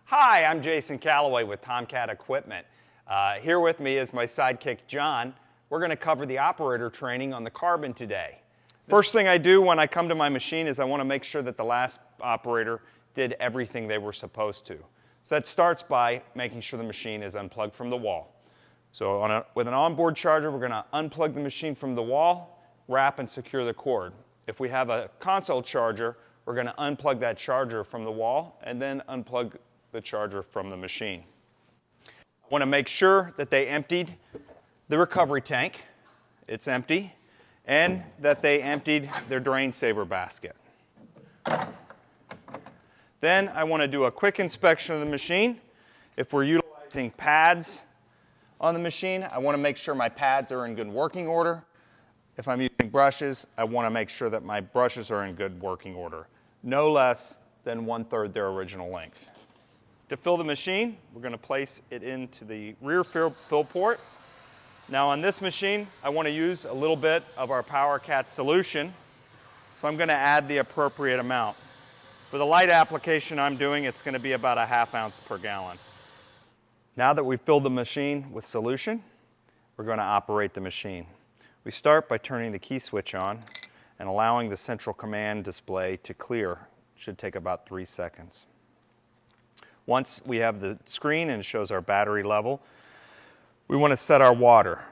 Hi, I'm Jason Calloway with Tomcat Equipment. Here with me is my sidekick, John. We're going to cover the operator training on the Carbon today. First thing I do when I come to my machine is I want to make sure that the last operator did everything they were supposed to. So that starts by making sure the machine is unplugged from the wall. So with an onboard charger, we're going to unplug the machine from the wall, wrap and secure the cord. If we have a console charger, we're going to unplug that charger from the wall and then unplug the charger from the machine. I want to make sure that they emptied the recovery tank, it's empty, and that they emptied their drain saver basket. Then I want to do a quick inspection of the machine. If we're utilizing pads on the machine, I want to make sure my pads are in good working order. If I'm using brushes, I want to make sure that my brushes are in good working order, no less than 1/3 their original length. To fill the machine, we're going to place it into the rear fill port. Now on this machine, I want to use a little bit of our PowerCat solution, so I'm going to add the appropriate amount. For the light application I'm doing, it's going to be about a 1/2 ounce per gallon. Now that we've filled the machine with solution, we're going to operate the machine. We start by turning the key switch on and allowing the central command display to clear. It should take about 3 seconds. Once we have the screen and it shows our battery level, we want to set our water.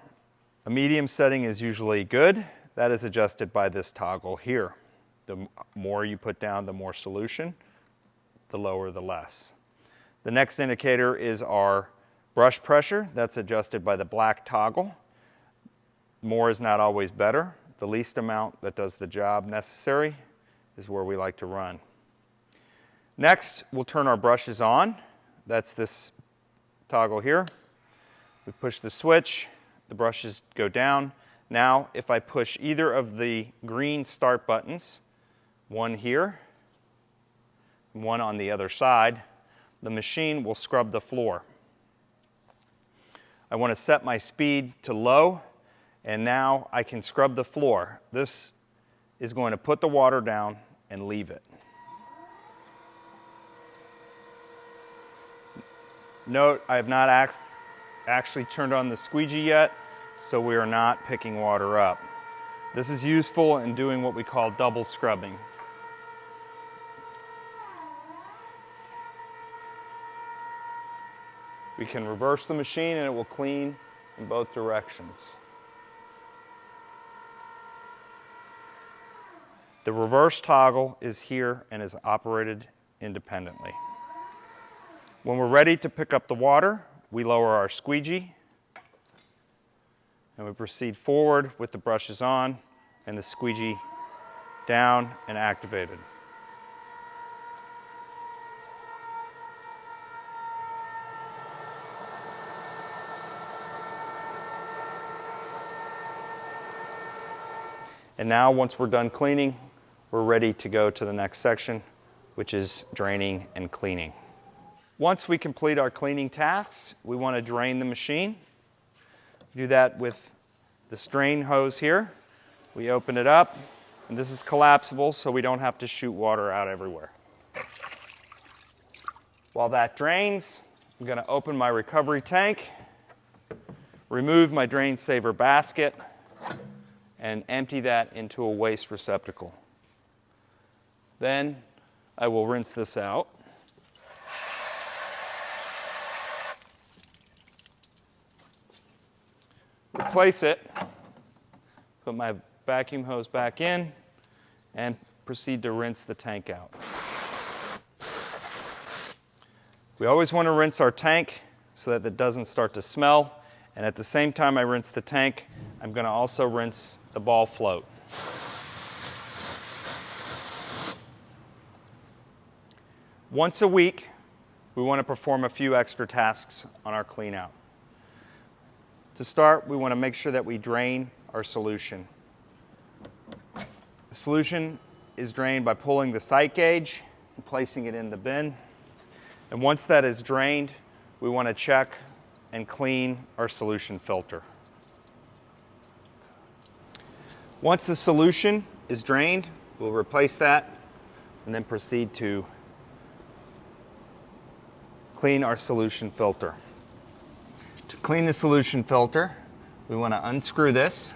A medium setting is usually good. That is adjusted by this toggle here. The more you put down, the more solution, the lower, the less. The next indicator is our brush pressure. That's adjusted by the black toggle. More is not always better. The least amount that does the job necessary is where we like to run. Next, we'll turn our brushes on. That's this toggle here. We push the switch, the brushes go down. Now, if I push either of the green start buttons, one here, one on the other side, the machine will scrub the floor. I want to set my speed to low, and now I can scrub the floor. This is going to put the water down and leave it. Note, I have not actually turned on the squeegee yet, so we are not picking water up. This is useful in doing what we call double scrubbing. We can reverse the machine and it will clean in both directions. The reverse toggle is here and is operated independently. When we're ready to pick up the water, we lower our squeegee and we proceed forward with the brushes on and the squeegee down and activated. And now once we're done cleaning, we're ready to go to the next section, which is draining and cleaning. Once we complete our cleaning tasks, we want to drain the machine. Do that with this drain hose here. We open it up, and this is collapsible so we don't have to shoot water out everywhere. While that drains, I'm going to open my recovery tank, remove my drain saver basket, and empty that into a waste receptacle. Then I will rinse this out. Replace it, put my vacuum hose back in, and proceed to rinse the tank out. We always want to rinse our tank so that it doesn't start to smell, and at the same time I rinse the tank, I'm going to also rinse the ball float. Once a week, we want to perform a few extra tasks on our clean out. To start, we want to make sure that we drain our solution. The solution is drained by pulling the sight gauge and placing it in the bin. And once that is drained, we want to check and clean our solution filter. Once the solution is drained, we'll replace that and then proceed to clean our solution filter. To clean the solution filter, we want to unscrew this.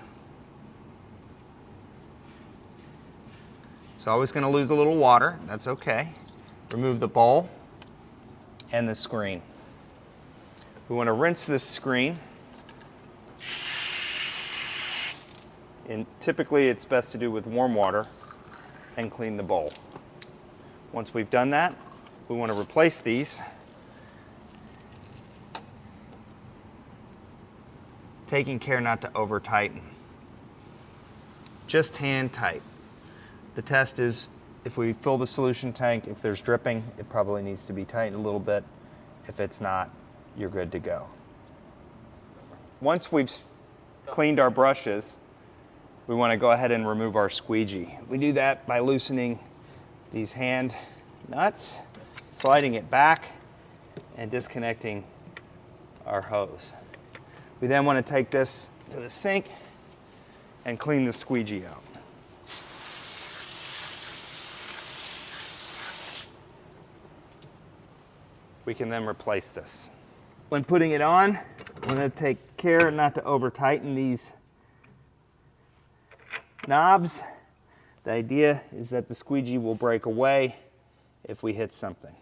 It's always going to lose a little water, that's okay. Remove the bowl and the screen. We want to rinse this screen. And typically it's best to do with warm water and clean the bowl. Once we've done that, we want to replace these. Taking care not to over tighten. Just hand tight. The test is if we fill the solution tank, if there's dripping, it probably needs to be tightened a little bit. If it's not, you're good to go. Once we've cleaned our brushes, we want to go ahead and remove our squeegee. We do that by loosening these hand nuts, sliding it back, and disconnecting our hose. We then want to take this to the sink and clean the squeegee out. We can then replace this. When putting it on, we're going to take care not to over tighten these knobs. The idea is that the squeegee will break away if we hit something.